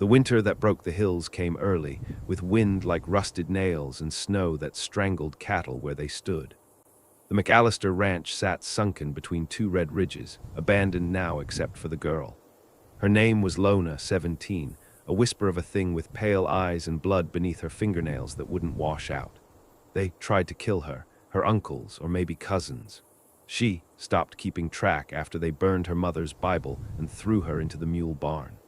The winter that broke the hills came early, with wind like rusted nails and snow that strangled cattle where they stood. The McAllister ranch sat sunken between two red ridges, abandoned now except for the girl. Her name was Lona, 17, a whisper of a thing with pale eyes and blood beneath her fingernails that wouldn't wash out. They tried to kill her, her uncles or maybe cousins. She stopped keeping track after they burned her mother's Bible and threw her into the mule barn.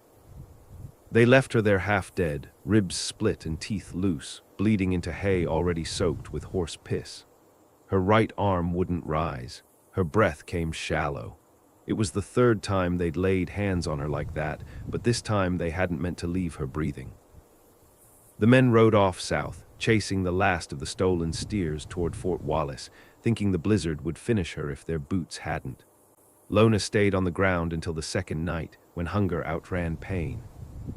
They left her there half dead, ribs split and teeth loose, bleeding into hay already soaked with horse piss. Her right arm wouldn't rise. Her breath came shallow. It was the third time they'd laid hands on her like that, but this time they hadn't meant to leave her breathing. The men rode off south, chasing the last of the stolen steers toward Fort Wallace, thinking the blizzard would finish her if their boots hadn't. Lona stayed on the ground until the second night, when hunger outran pain.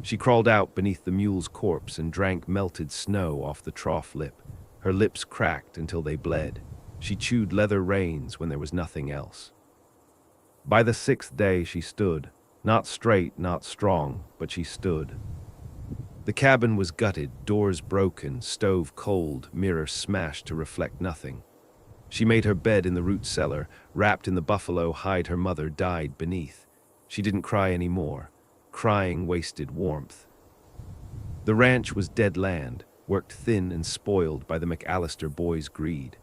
She crawled out beneath the mule's corpse and drank melted snow off the trough lip. Her lips cracked until they bled. She chewed leather reins when there was nothing else. By the sixth day she stood, not straight, not strong, but she stood. The cabin was gutted, doors broken, stove cold, mirror smashed to reflect nothing. She made her bed in the root cellar, wrapped in the buffalo hide her mother died beneath. She didn't cry anymore. Crying wasted warmth. The ranch was dead land, worked thin and spoiled by the McAllister boys' greed.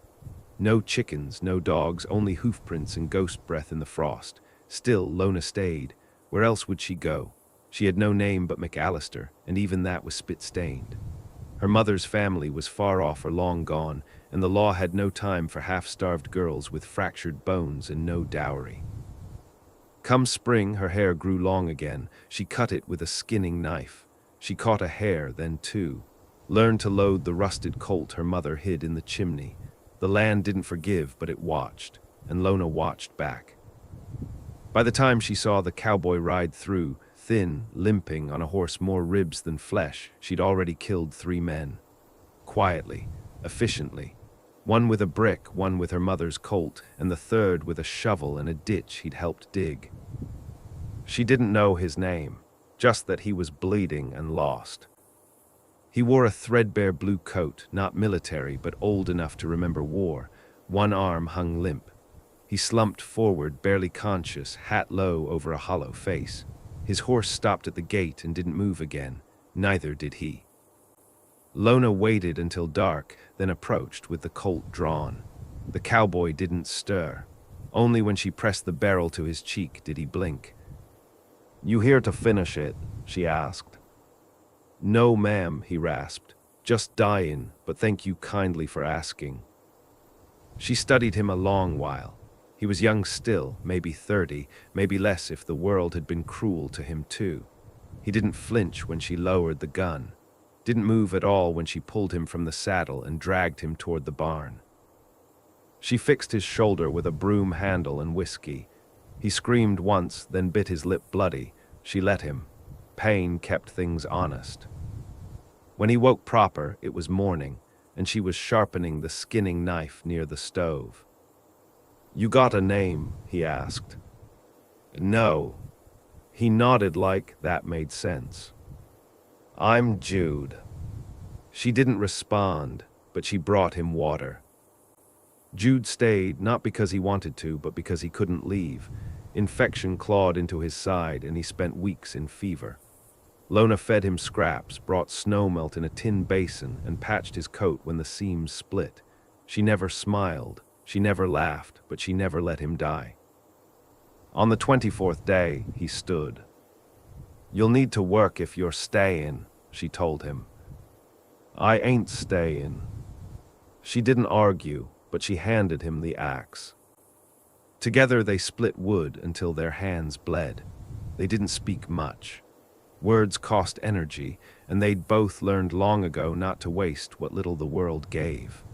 No chickens, no dogs, only hoofprints and ghost breath in the frost. Still, Lona stayed. Where else would she go? She had no name but McAllister, and even that was spit-stained. Her mother's family was far off or long gone, and the law had no time for half-starved girls with fractured bones and no dowry. Come spring, her hair grew long again. She cut it with a skinning knife. She caught a hare, then two. Learned to load the rusted colt her mother hid in the chimney. The land didn't forgive, but it watched, and Lona watched back. By the time she saw the cowboy ride through, thin, limping, on a horse more ribs than flesh, she'd already killed 3 men. Quietly, efficiently. One with a brick, one with her mother's colt, and the third with a shovel and a ditch he'd helped dig. She didn't know his name, just that he was bleeding and lost. He wore a threadbare blue coat, not military, but old enough to remember war. One arm hung limp. He slumped forward, barely conscious, hat low over a hollow face. His horse stopped at the gate and didn't move again. Neither did he. Lona waited until dark, then approached with the colt drawn. The cowboy didn't stir. Only when she pressed the barrel to his cheek did he blink. "You here to finish it?" she asked. "No, ma'am," he rasped. "Just dying, but thank you kindly for asking." She studied him a long while. He was young still, maybe 30, maybe less if the world had been cruel to him too. He didn't flinch when she lowered the gun. Didn't move at all when she pulled him from the saddle and dragged him toward the barn. She fixed his shoulder with a broom handle and whiskey. He screamed once, then bit his lip bloody. She let him. Pain kept things honest. When he woke proper, it was morning, and she was sharpening the skinning knife near the stove. "You got a name?" he asked. "No." He nodded like that made sense. "I'm Jude." She didn't respond, but she brought him water. Jude stayed, not because he wanted to, but because he couldn't leave. Infection clawed into his side, and he spent weeks in fever. Lona fed him scraps, brought snowmelt in a tin basin, and patched his coat when the seams split. She never smiled, she never laughed, but she never let him die. On the 24th day, he stood. "You'll need to work if you're staying," she told him. "I ain't staying." She didn't argue, but she handed him the axe. Together they split wood until their hands bled. They didn't speak much. Words cost energy, and they'd both learned long ago not to waste what little the world gave.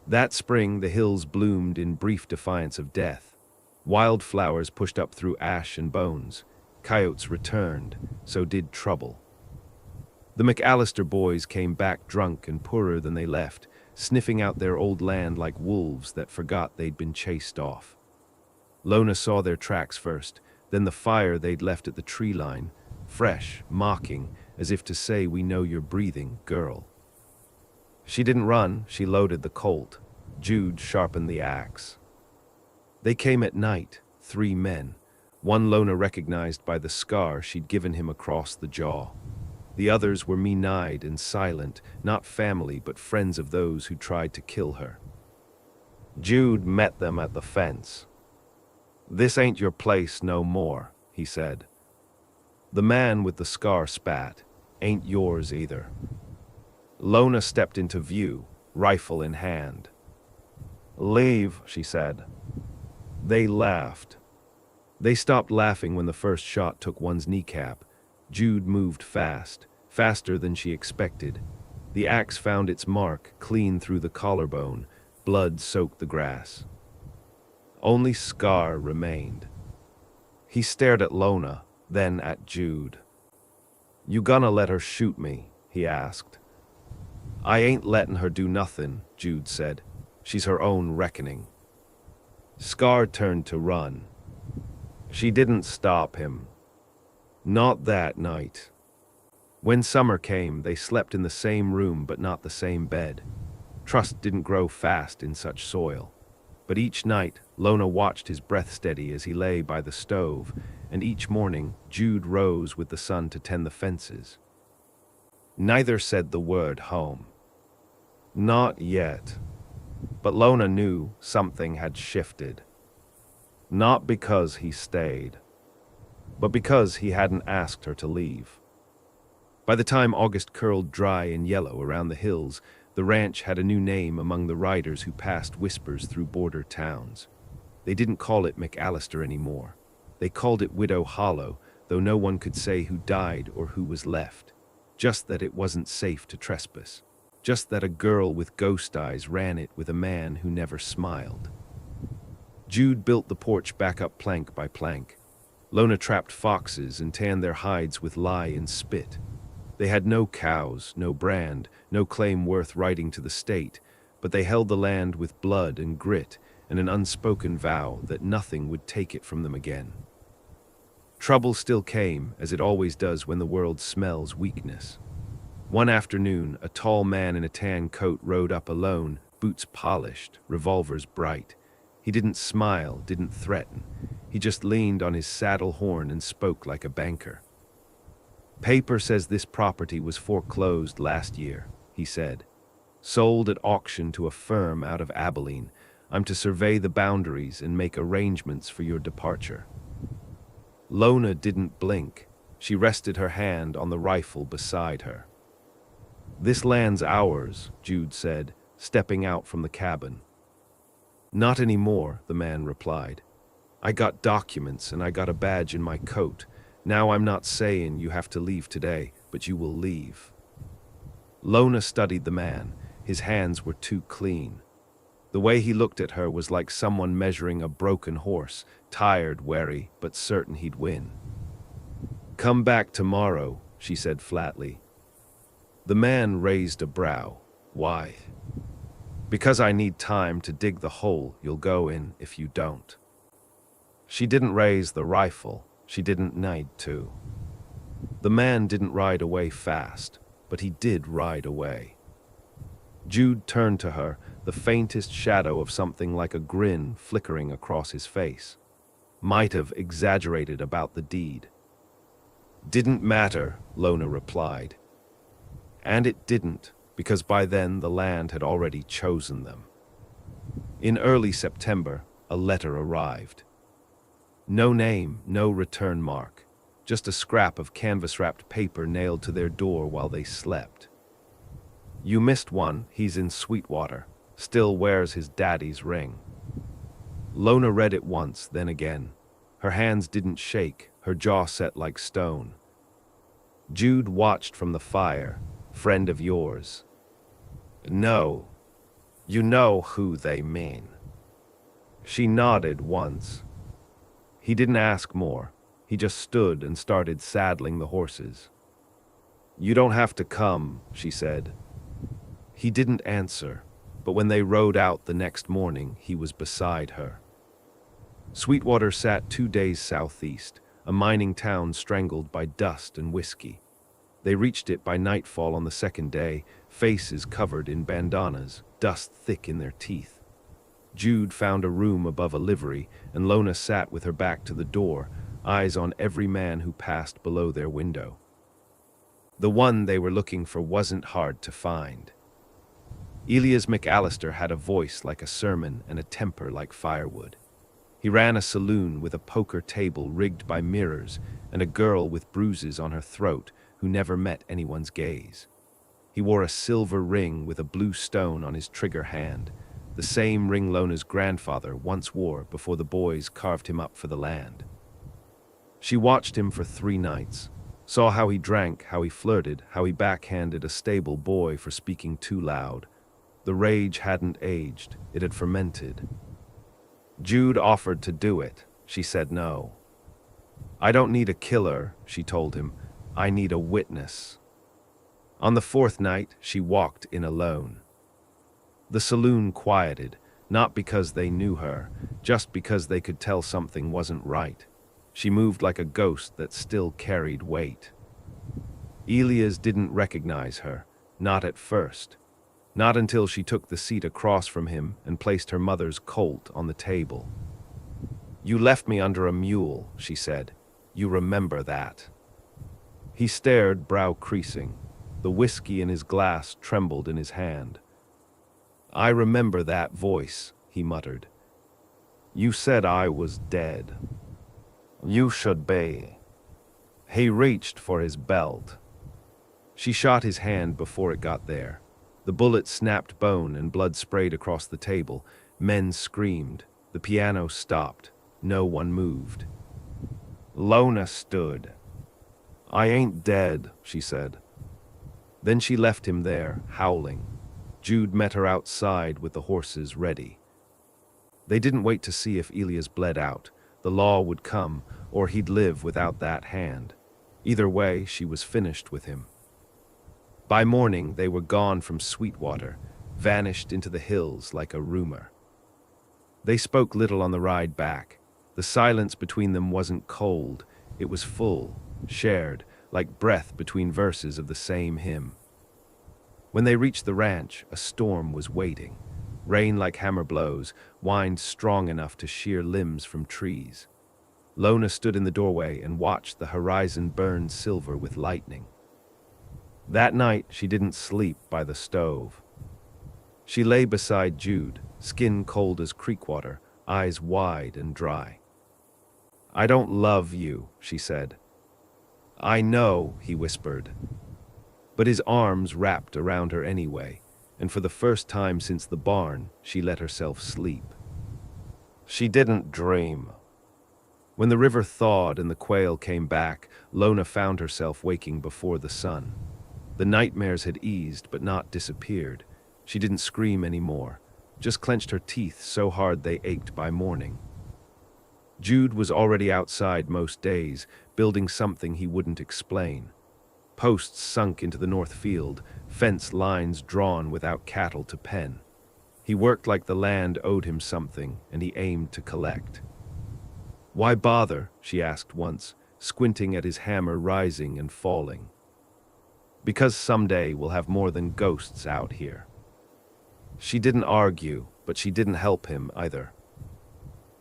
That spring the hills bloomed in brief defiance of death. Wildflowers pushed up through ash and bones. Coyotes returned, so did trouble. The McAllister boys came back drunk and poorer than they left, sniffing out their old land like wolves that forgot they'd been chased off. Lona saw their tracks first, then the fire they'd left at the tree line, fresh, mocking, as if to say, "We know you're breathing, girl." She didn't run, she loaded the Colt. Jude sharpened the axe. They came at night, 3 men. One Lona recognized by the scar she'd given him across the jaw. The others were mean-eyed and silent, not family but friends of those who tried to kill her. Jude met them at the fence. "This ain't your place no more," he said. The man with the scar spat, "Ain't yours either." Lona stepped into view, rifle in hand. "Leave," she said. They laughed. They stopped laughing when the first shot took one's kneecap. Jude moved fast, faster than she expected. The axe found its mark clean through the collarbone. Blood soaked the grass. Only scar remained. He stared at Lona, then at Jude. "You gonna let her shoot me?" he asked. "I ain't letting her do nothing," Jude said. "She's her own reckoning." Scar turned to run. She didn't stop him. Not that night. When summer came, they slept in the same room but not the same bed. Trust didn't grow fast in such soil. But each night, Lona watched his breath steady as he lay by the stove, and each morning, Jude rose with the sun to tend the fences. Neither said the word home. Not yet. But Lona knew something had shifted. Not because he stayed, but because he hadn't asked her to leave. By the time August curled dry and yellow around the hills, the ranch had a new name among the riders who passed whispers through border towns. They didn't call it McAllister anymore. They called it Widow Hollow, though no one could say who died or who was left. Just that it wasn't safe to trespass. Just that a girl with ghost eyes ran it with a man who never smiled. Jude built the porch back up plank by plank. Lona trapped foxes and tanned their hides with lye and spit. They had no cows, no brand, no claim worth writing to the state, but they held the land with blood and grit and an unspoken vow that nothing would take it from them again. Trouble still came, as it always does when the world smells weakness. One afternoon, a tall man in a tan coat rode up alone, boots polished, revolvers bright. He didn't smile, didn't threaten. He just leaned on his saddle horn and spoke like a banker. "Paper says this property was foreclosed last year," he said. "Sold at auction to a firm out of Abilene. I'm to survey the boundaries and make arrangements for your departure." Lona didn't blink. She rested her hand on the rifle beside her. "This land's ours," Jude said, stepping out from the cabin. "Not anymore," the man replied. "I got documents and I got a badge in my coat. Now I'm not saying you have to leave today, but you will leave." Lona studied the man. His hands were too clean. The way he looked at her was like someone measuring a broken horse, tired, wary, but certain he'd win. "Come back tomorrow," she said flatly. The man raised a brow. "Why?" "Because I need time to dig the hole you'll go in if you don't." She didn't raise the rifle. She didn't need to. The man didn't ride away fast, but he did ride away. Jude turned to her, the faintest shadow of something like a grin flickering across his face. Might have exaggerated about the deed. "Didn't matter," Lona replied. And it didn't, because by then the land had already chosen them. In early September, a letter arrived. No name, no return mark, just a scrap of canvas-wrapped paper nailed to their door while they slept. "You missed one, he's in Sweetwater, still wears his daddy's ring." Lona read it once, then again. Her hands didn't shake, her jaw set like stone. Jude watched from the fire. "Friend of yours?" "No. You know who they mean." She nodded once. He didn't ask more. He just stood and started saddling the horses. "You don't have to come," she said. He didn't answer, but when they rode out the next morning, he was beside her. Sweetwater sat 2 days southeast, a mining town strangled by dust and whiskey. They reached it by nightfall on the second day, faces covered in bandanas, dust thick in their teeth. Jude found a room above a livery, and Lona sat with her back to the door, eyes on every man who passed below their window. The one they were looking for wasn't hard to find. Elias McAllister had a voice like a sermon and a temper like firewood. He ran a saloon with a poker table rigged by mirrors and a girl with bruises on her throat who never met anyone's gaze. He wore a silver ring with a blue stone on his trigger hand, the same ring Lona's grandfather once wore before the boys carved him up for the land. She watched him for 3 nights, saw how he drank, how he flirted, how he backhanded a stable boy for speaking too loud. The rage hadn't aged, it had fermented. Jude offered to do it. She said no. "I don't need a killer," she told him. "I need a witness." On the 4th night, she walked in alone. The saloon quieted, not because they knew her, just because they could tell something wasn't right. She moved like a ghost that still carried weight. Elias didn't recognize her, not at first. Not until she took the seat across from him and placed her mother's Colt on the table. "You left me under a mule," she said. "You remember that." He stared, brow creasing. The whiskey in his glass trembled in his hand. "I remember that voice," he muttered. "You said I was dead." "You should be." He reached for his belt. She shot his hand before it got there. The bullet snapped bone and blood sprayed across the table. Men screamed. The piano stopped. No one moved. Lona stood. "I ain't dead," she said. Then she left him there, howling. Jude met her outside with the horses ready. They didn't wait to see if Elias bled out. The law would come, or he'd live without that hand. Either way, she was finished with him. By morning, they were gone from Sweetwater, vanished into the hills like a rumor. They spoke little on the ride back. The silence between them wasn't cold, it was full, shared, like breath between verses of the same hymn. When they reached the ranch, a storm was waiting. Rain like hammer blows, wind strong enough to shear limbs from trees. Lona stood in the doorway and watched the horizon burn silver with lightning. That night, she didn't sleep by the stove. She lay beside Jude, skin cold as creek water, eyes wide and dry. "I don't love you," she said. "I know," he whispered. But his arms wrapped around her anyway, and for the first time since the barn, she let herself sleep. She didn't dream. When the river thawed and the quail came back, Lona found herself waking before the sun. The nightmares had eased but not disappeared. She didn't scream anymore, just clenched her teeth so hard they ached by morning. Jude was already outside most days, building something he wouldn't explain. Posts sunk into the north field, fence lines drawn without cattle to pen. He worked like the land owed him something, and he aimed to collect. "Why bother?" she asked once, squinting at his hammer rising and falling. "Because someday we'll have more than ghosts out here." She didn't argue, but she didn't help him either.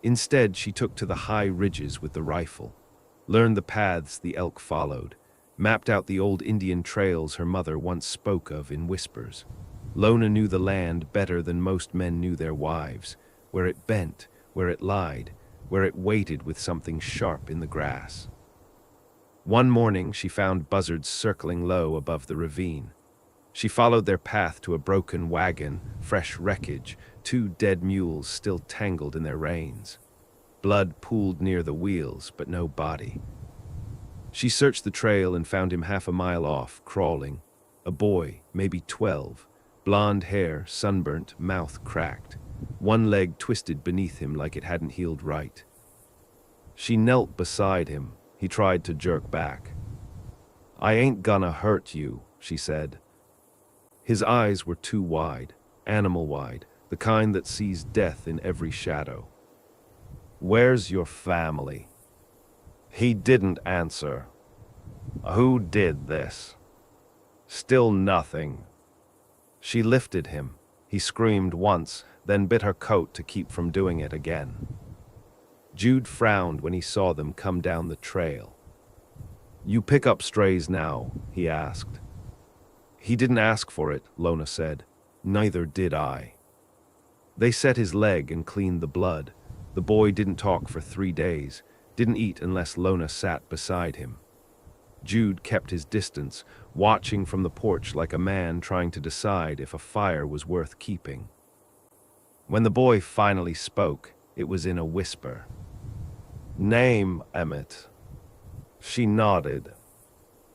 Instead, she took to the high ridges with the rifle, learned the paths the elk followed, mapped out the old Indian trails her mother once spoke of in whispers. Lona knew the land better than most men knew their wives, where it bent, where it lied, where it waited with something sharp in the grass. One morning, she found buzzards circling low above the ravine. She followed their path to a broken wagon, fresh wreckage, 2 dead mules still tangled in their reins. Blood pooled near the wheels, but no body. She searched the trail and found him half a mile off, crawling. A boy, maybe 12, blonde hair, sunburnt, mouth cracked. One leg twisted beneath him like it hadn't healed right. She knelt beside him. He tried to jerk back. "I ain't gonna hurt you," she said. His eyes were too wide, animal-wide, the kind that sees death in every shadow. "Where's your family?" He didn't answer. "Who did this?" Still nothing. She lifted him. He screamed once, then bit her coat to keep from doing it again. Jude frowned when he saw them come down the trail. "You pick up strays now?" he asked. "He didn't ask for it," Lona said. "Neither did I." They set his leg and cleaned the blood. The boy didn't talk for 3 days, didn't eat unless Lona sat beside him. Jude kept his distance, watching from the porch like a man trying to decide if a fire was worth keeping. When the boy finally spoke, it was in a whisper. "Name, Emmett." She nodded.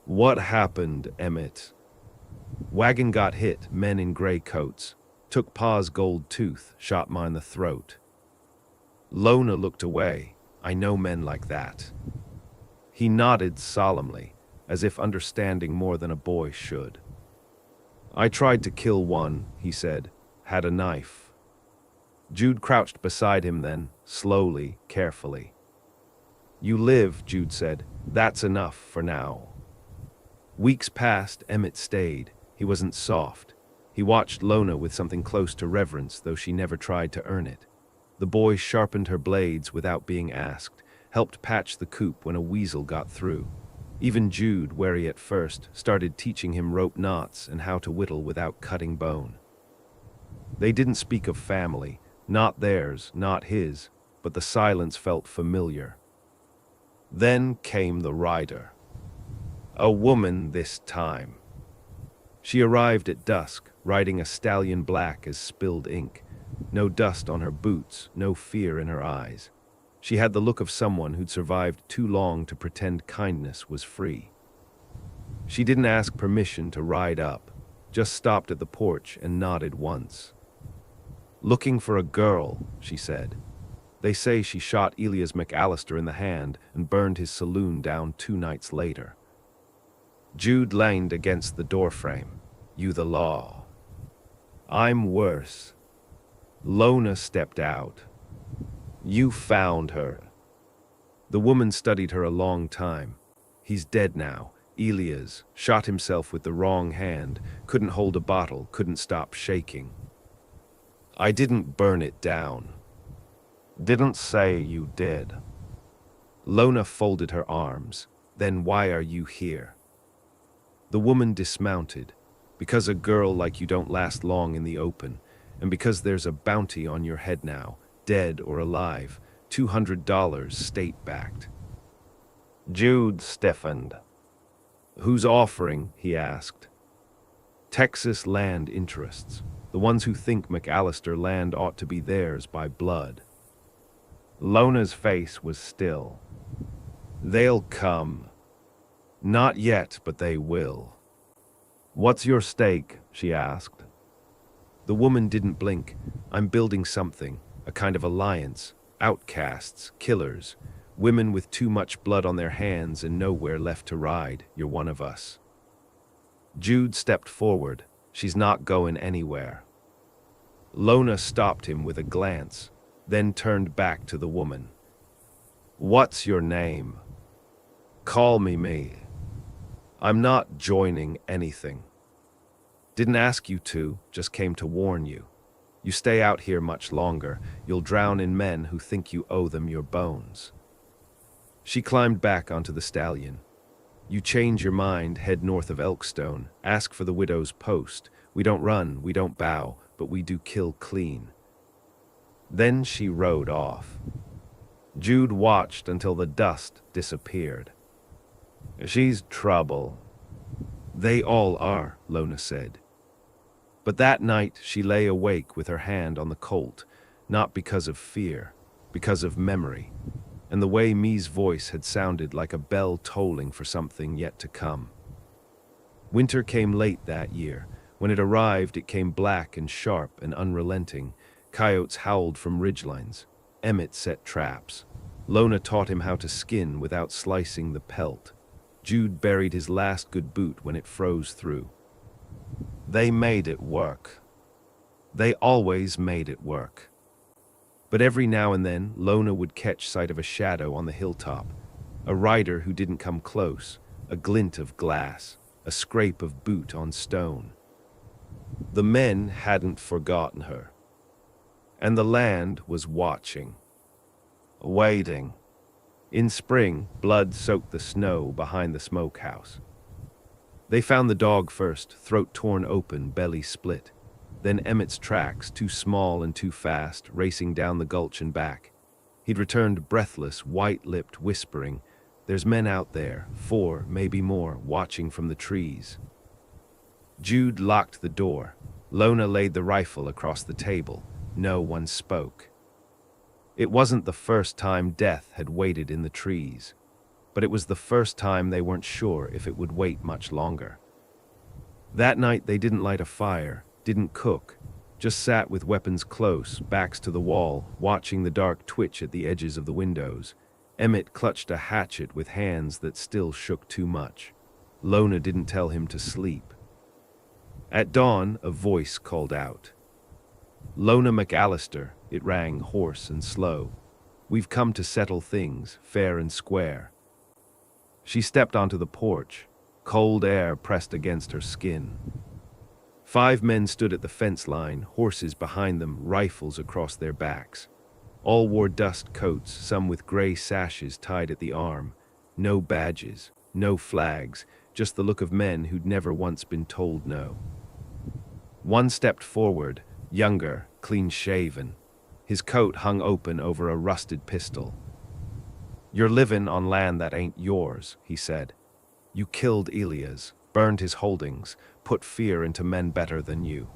"What happened, Emmett?" "Wagon got hit, men in gray coats. Took Pa's gold tooth, shot Ma in the throat." Lona looked away. "I know men like that." He nodded solemnly, as if understanding more than a boy should. "I tried to kill one," he said. "Had a knife." Jude crouched beside him then, slowly, carefully. "You live," Jude said. "That's enough for now." Weeks passed, Emmett stayed. He wasn't soft. He watched Lona with something close to reverence, though she never tried to earn it. The boy sharpened her blades without being asked, helped patch the coop when a weasel got through. Even Jude, wary at first, started teaching him rope knots and how to whittle without cutting bone. They didn't speak of family, not theirs, not his, but the silence felt familiar. Then came the rider. A woman this time. She arrived at dusk, riding a stallion black as spilled ink. No dust on her boots, no fear in her eyes. She had the look of someone who'd survived too long to pretend kindness was free. She didn't ask permission to ride up, just stopped at the porch and nodded once. "Looking for a girl," she said. "They say she shot Elias McAllister in the hand and burned his saloon down 2 nights later." Jude leaned against the doorframe. "You the law." "I'm worse." Lona stepped out. "You found her." The woman studied her a long time. "He's dead now. Elias shot himself with the wrong hand, couldn't hold a bottle, couldn't stop shaking." "I didn't burn it down." "Didn't say you did." Lona folded her arms. "Then why are you here?" The woman dismounted. "Because a girl like you don't last long in the open, and because there's a bounty on your head now, dead or alive, $200 state-backed." Jude stiffened. "Who's offering?" he asked. "Texas land interests, the ones who think McAllister land ought to be theirs by blood." Lona's face was still. "They'll come." "Not yet, but they will." "What's your stake?" she asked. The woman didn't blink. "I'm building something, a kind of alliance. Outcasts, killers, women with too much blood on their hands and nowhere left to ride. You're one of us." Jude stepped forward. "She's not going anywhere." Lona stopped him with a glance, then turned back to the woman. "What's your name?" "Call me. I'm not joining anything." "Didn't ask you to, just came to warn you. You stay out here much longer, you'll drown in men who think you owe them your bones." She climbed back onto the stallion. "You change your mind, head north of Elkstone, ask for the widow's post. We don't run, we don't bow, but we do kill clean." Then she rode off. Jude watched until the dust disappeared. "She's trouble." "They all are," Lona said. But that night she lay awake with her hand on the colt, not because of fear, because of memory, and the way Me's voice had sounded like a bell tolling for something yet to come. Winter came late that year. When it arrived, it came black and sharp and unrelenting. Coyotes howled from ridgelines. Emmett set traps. Lona taught him how to skin without slicing the pelt. Jude buried his last good boot when it froze through. They made it work. They always made it work. But every now and then, Lona would catch sight of a shadow on the hilltop, a rider who didn't come close, a glint of glass. a scrape of boot on stone. The men hadn't forgotten her, and the land was watching, waiting. In spring, blood soaked the snow behind the smokehouse. They found the dog first, throat torn open, belly split. Then Emmett's tracks, too small and too fast, racing down the gulch and back. He'd returned breathless, white-lipped, whispering, "There's men out there, 4, maybe more, watching from the trees." Jude locked the door. Lona laid the rifle across the table. No one spoke. It wasn't the first time death had waited in the trees, but it was the first time they weren't sure if it would wait much longer. That night they didn't light a fire, didn't cook, just sat with weapons close, backs to the wall, watching the dark twitch at the edges of the windows. Emmett clutched a hatchet with hands that still shook too much. Lona didn't tell him to sleep. At dawn, a voice called out. "Lona McAllister," it rang hoarse and slow. "We've come to settle things, fair and square." She stepped onto the porch. Cold air pressed against her skin. 5 men stood at the fence line, horses behind them, rifles across their backs. All wore dust coats, some with gray sashes tied at the arm. No badges, no flags, just the look of men who'd never once been told no. One stepped forward, younger, clean-shaven. His coat hung open over a rusted pistol. "You're living on land that ain't yours," he said. "You killed Elias, burned his holdings, put fear into men better than you."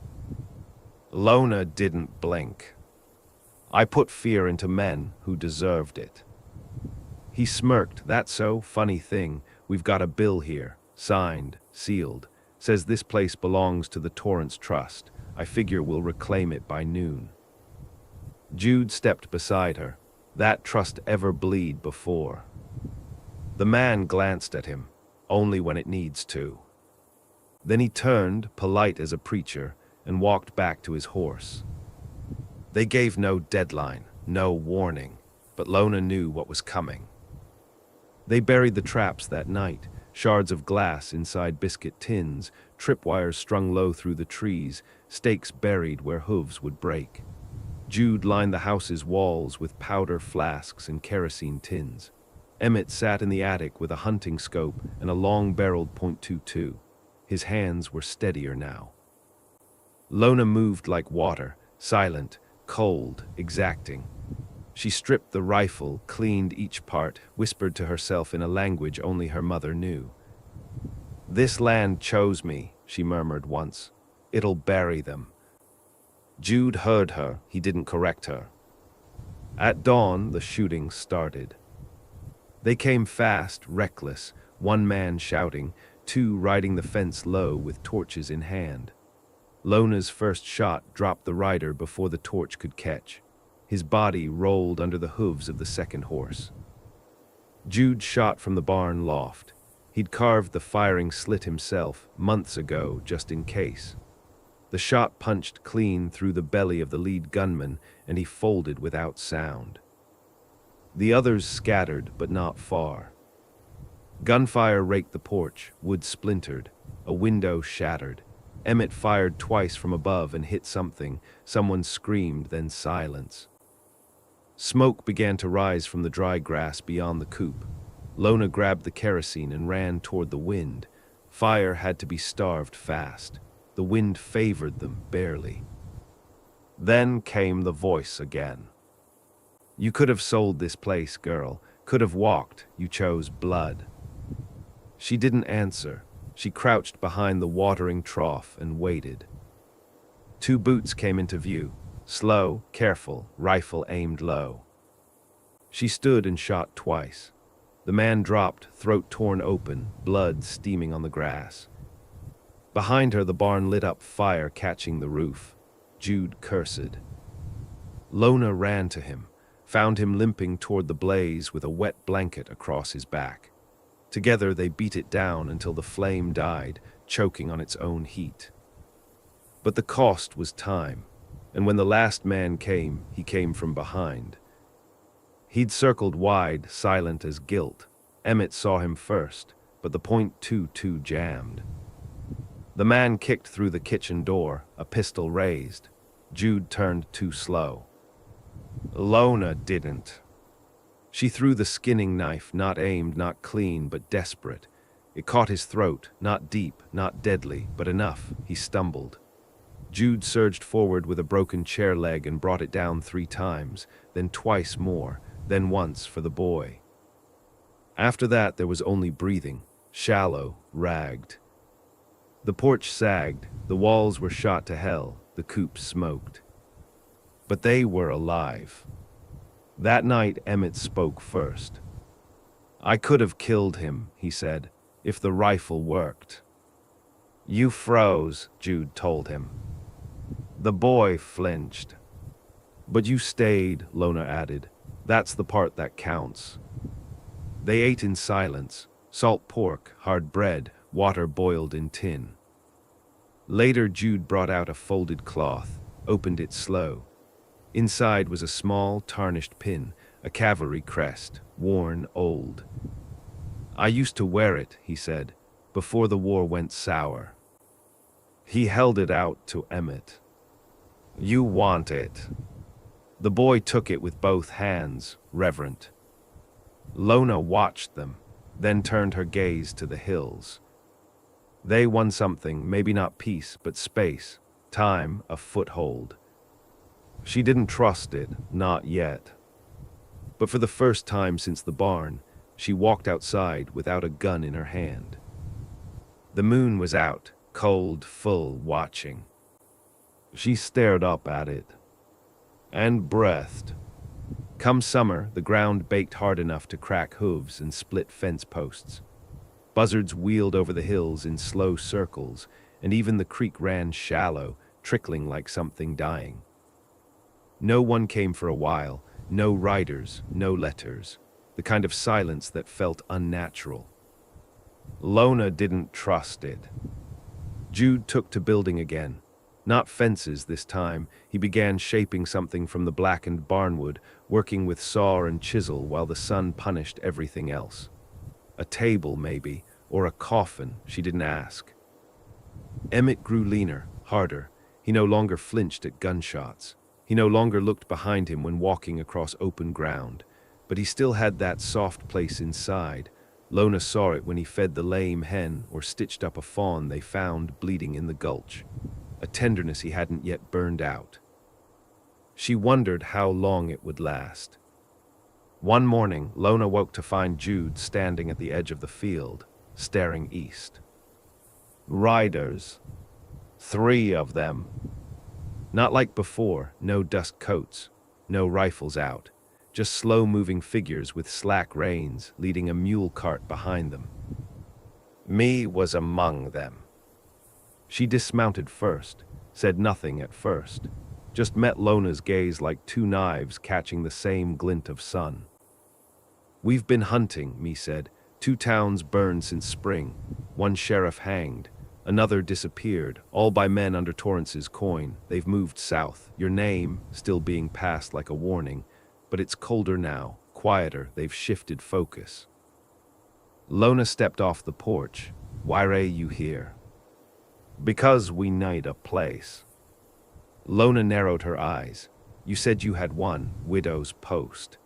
Lona didn't blink. "I put fear into men who deserved it." He smirked. "That's so, funny thing. We've got a bill here, signed, sealed. Says this place belongs to the Torrance Trust. I figure we'll reclaim it by noon." Jude stepped beside her. "That trust ever bleed before?" The man glanced at him, "Only when it needs to." Then he turned, polite as a preacher, and walked back to his horse. They gave no deadline, no warning, but Lona knew what was coming. They buried the traps that night, shards of glass inside biscuit tins, tripwires strung low through the trees, stakes buried where hooves would break. Jude lined the house's walls with powder flasks and kerosene tins. Emmett sat in the attic with a hunting scope and a long-barreled .22. His hands were steadier now. Lona moved like water, silent, cold, exacting. She stripped the rifle, cleaned each part, whispered to herself in a language only her mother knew. "This land chose me," she murmured once. "It'll bury them." Jude heard her. He didn't correct her. At dawn, the shooting started. They came fast, reckless, 1 man shouting, 2 riding the fence low with torches in hand. Lona's first shot dropped the rider before the torch could catch. His body rolled under the hooves of the second horse. Jude shot from the barn loft. He'd carved the firing slit himself, months ago, just in case. The shot punched clean through the belly of the lead gunman, and he folded without sound. The others scattered, but not far. Gunfire raked the porch, wood splintered, a window shattered. Emmett fired twice from above and hit something. Someone screamed, then silence. Smoke began to rise from the dry grass beyond the coop. Lona grabbed the kerosene and ran toward the wind. Fire had to be starved fast. The wind favored them, barely. Then came the voice again. "You could have sold this place, girl. Could have walked. You chose blood." She didn't answer. She crouched behind the watering trough and waited. 2 boots came into view. Slow, careful, rifle aimed low. She stood and shot twice. The man dropped, throat torn open, blood steaming on the grass. Behind her, the barn lit up, fire catching the roof. Jude cursed. Lona ran to him, found him limping toward the blaze with a wet blanket across his back. Together they beat it down until the flame died, choking on its own heat. But the cost was time, and when the last man came, he came from behind. He'd circled wide, silent as guilt. Emmett saw him first, but the .22 jammed. The man kicked through the kitchen door, a pistol raised. Jude turned too slow. Lona didn't. She threw the skinning knife, not aimed, not clean, but desperate. It caught his throat, not deep, not deadly, but enough. He stumbled. Jude surged forward with a broken chair leg and brought it down 3 times, then twice more, then once for the boy. After that, there was only breathing, shallow, ragged. The porch sagged, the walls were shot to hell, the coop smoked. But they were alive. That night, Emmett spoke first. "I could have killed him," he said, "if the rifle worked." "You froze," Jude told him. The boy flinched. "But you stayed," Lona added. "That's the part that counts." They ate in silence, salt pork, hard bread, water boiled in tin. Later, Jude brought out a folded cloth, opened it slow. Inside was a small, tarnished pin, a cavalry crest, worn, old. "I used to wear it," he said, "before the war went sour." He held it out to Emmett. "You want it." The boy took it with both hands, reverent. Lona watched them, then turned her gaze to the hills. They won something, maybe not peace, but space, time, a foothold. She didn't trust it, not yet. But for the first time since the barn, she walked outside without a gun in her hand. The moon was out, cold, full, watching. She stared up at it and breathed. Come summer, the ground baked hard enough to crack hooves and split fence posts. Buzzards wheeled over the hills in slow circles, and even the creek ran shallow, trickling like something dying. No one came for a while, no riders, no letters, the kind of silence that felt unnatural. Lona didn't trust it. Jude took to building again. Not fences this time. He began shaping something from the blackened barnwood, working with saw and chisel while the sun punished everything else. A table, maybe, or a coffin, she didn't ask. Emmett grew leaner, harder. He no longer flinched at gunshots. He no longer looked behind him when walking across open ground. But he still had that soft place inside. Lona saw it when he fed the lame hen or stitched up a fawn they found bleeding in the gulch. A tenderness he hadn't yet burned out. She wondered how long it would last. One morning, Lona woke to find Jude standing at the edge of the field, staring east. Riders. 3 of them. Not like before, no dust coats, no rifles out, just slow-moving figures with slack reins leading a mule cart behind them. Me was among them. She dismounted first, said nothing at first, just met Lona's gaze like 2 knives catching the same glint of sun. "We've been hunting," Me said. 2 towns burned since spring, 1 sheriff hanged. Another disappeared, all by men under Torrance's coin. They've moved south. Your name, still being passed like a warning, but it's colder now, quieter, they've shifted focus. Lona stepped off the porch. "Why are you here?" "Because we need a place." Lona narrowed her eyes. "You said you had 1, widow's post."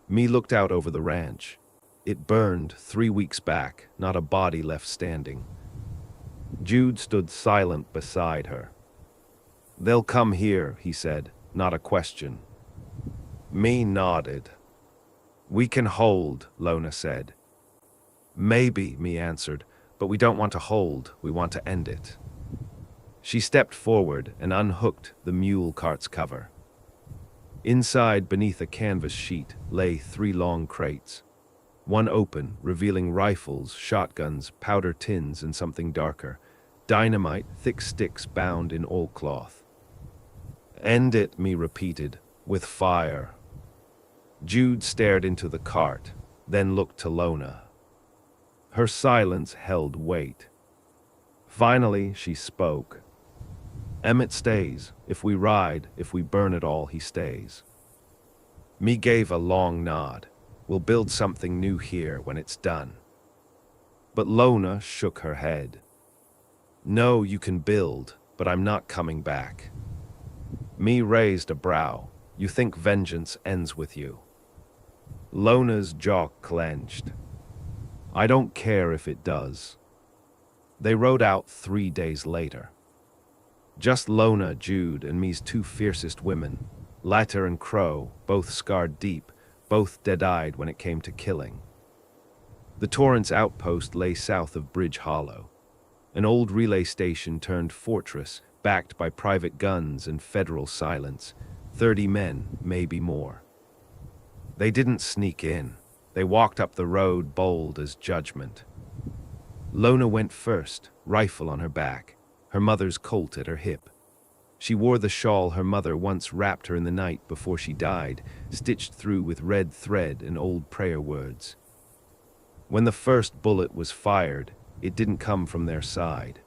Me looked out over the ranch. It burned 3 weeks back, not a body left standing. Jude stood silent beside her. "They'll come here," he said, not a question. Me nodded. "We can hold," Lona said. "Maybe," Me answered, "but we don't want to hold, we want to end it." She stepped forward and unhooked the mule cart's cover. Inside, beneath a canvas sheet, lay 3 long crates. One open, revealing rifles, shotguns, powder tins, and something darker. Dynamite, thick sticks bound in oilcloth. "End it," Me repeated, "with fire." Jude stared into the cart, then looked to Lona. Her silence held weight. Finally, she spoke. "Emmett stays. If we ride, if we burn it all, he stays." Me gave a long nod. "We'll build something new here when it's done." But Lona shook her head. No, you can build, but I'm not coming back. Me raised a brow. You think vengeance ends with you. Lona's jaw clenched. I don't care if it does. They rode out 3 days later. Just Lona, Jude, and me's two fiercest women, Latter and Crow, both scarred deep, both dead-eyed when it came to killing. The Torrance outpost lay south of Bridge Hollow, an old relay station turned fortress, backed by private guns and federal silence, 30 men, maybe more. They didn't sneak in. They walked up the road bold as judgment. Lona went first, rifle on her back, her mother's Colt at her hip. She wore the shawl her mother once wrapped her in the night before she died, stitched through with red thread and old prayer words. When the first bullet was fired, it didn't come from their side.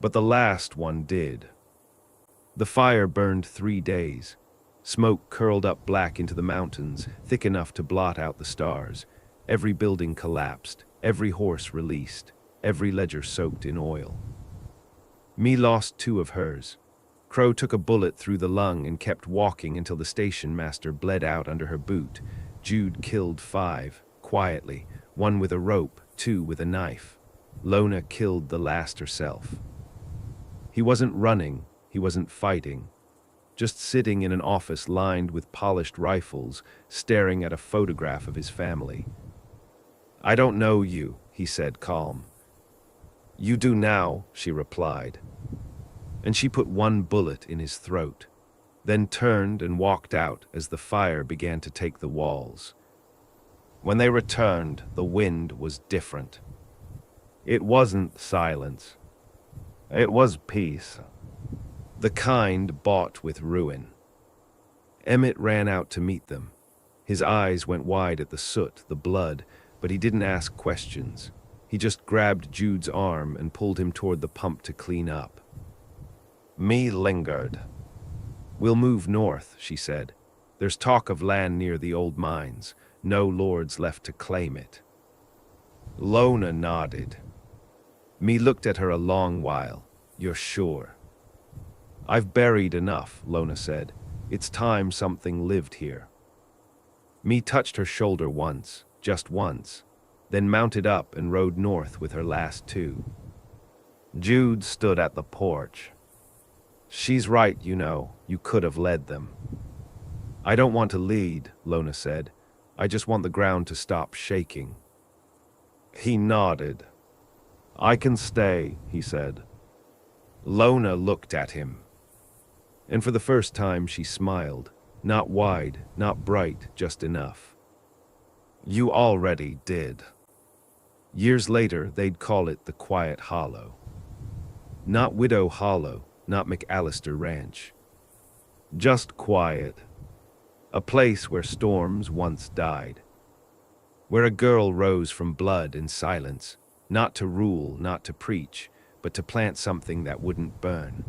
But the last one did. The fire burned 3 days. Smoke curled up black into the mountains, thick enough to blot out the stars. Every building collapsed, every horse released, every ledger soaked in oil. Me lost 2 of hers. Crow took a bullet through the lung and kept walking until the station master bled out under her boot. Jude killed 5, quietly, 1 with a rope, 2 with a knife. Lona killed the last herself. He wasn't running, he wasn't fighting. Just sitting in an office lined with polished rifles, staring at a photograph of his family. I don't know you, he said, calm. You do now, she replied. And she put 1 bullet in his throat, then turned and walked out as the fire began to take the walls. When they returned, the wind was different. It wasn't silence. It was peace. The kind bought with ruin. Emmett ran out to meet them. His eyes went wide at the soot, the blood, but he didn't ask questions. He just grabbed Jude's arm and pulled him toward the pump to clean up. Me lingered. We'll move north, she said. There's talk of land near the old mines. No lords left to claim it. Lona nodded. Me looked at her a long while. You're sure? I've buried enough, Lona said. It's time something lived here. Me touched her shoulder once, just once, then mounted up and rode north with her last 2. Jude stood at the porch. She's right, you know, you could have led them. I don't want to lead, Lona said. I just want the ground to stop shaking. He nodded. I can stay, he said. Lona looked at him. And for the first time she smiled, not wide, not bright, just enough. You already did. Years later, they'd call it the Quiet Hollow. Not Widow Hollow, not McAllister Ranch. Just quiet. A place where storms once died. Where a girl rose from blood and silence, not to rule, not to preach, but to plant something that wouldn't burn.